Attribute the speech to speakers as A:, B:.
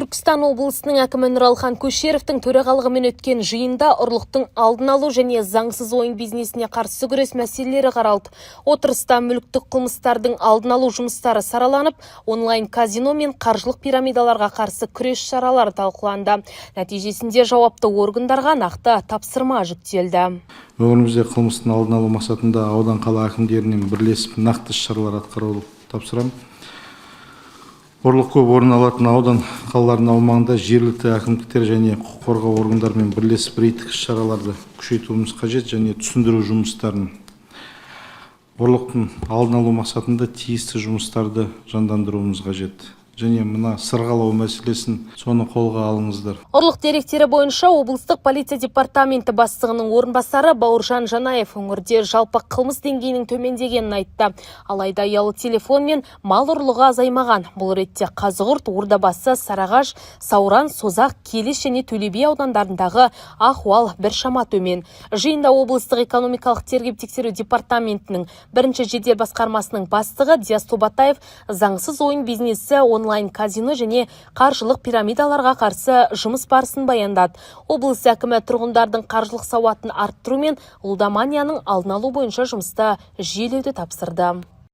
A: Түркістан облысының әкімі Нұралхан Көшеровтің төрағалығымен өткен жиында ұрлықтың алдын алу және заңсыз ойын бизнесіне қарсы күрес мәселелері қаралды. Отырыста мүліктік қылмыстардың алдын алу жұмыстары сараланып, онлайн казино мен қаржылық пирамидаларға қарсы күрес шаралары талқыланды. Нәтижесінде жауапты органдарға нақты тапсырма жүктелді.
B: Өңірімізде қылмыстың алдын алу мақсатында аудан қала әкімдерінің бірлесіп нақты шаралар атқаруды тапсырамын. Ұрлық көп орын алатын аудан қалаларының аумағында жергілікті әкімдіктер және құқық қорғау органдарымен бірлесіп рейдтік шараларды күшейтуіміз қажет және түсіндіру жұмыстарын. Ұрлықтың алдын алу мақсатында тиісті жұмыстарды жандандыруымыз қажет. Және мына сырғалау мәселесін соны қолға алыңыздар.
A: Ұрлық деректері бойынша облыстық полиция департаменті бастығының орынбасары Бауыржан Жанаев өңірде жалпы қылмыс деңгейінің төмендегенін айтты. Алайда ұялы телефон мен мал ұрлығы азаймаған. Бұл ретте Қазығұрт, Ордабасы, Сарыағаш, Сауран, Созақ, Келес және Төле би аудандарындағы ахуал біршама төмен. Жиында облыстық экономикалық тергеп-тексеру департаментінің бірінші жедел басқармасының бастығы Диас Тобатаев заңсыз ойын бизнесі онлайн казино және қаржылық пирамидаларға қарсы жұмыс барысын баяндады. Облыс әкімі тұрғындардың қаржылық сауатын арттыру мен лудоманияның алдын алу бойынша жұмысты жүйелеуді тапсырды.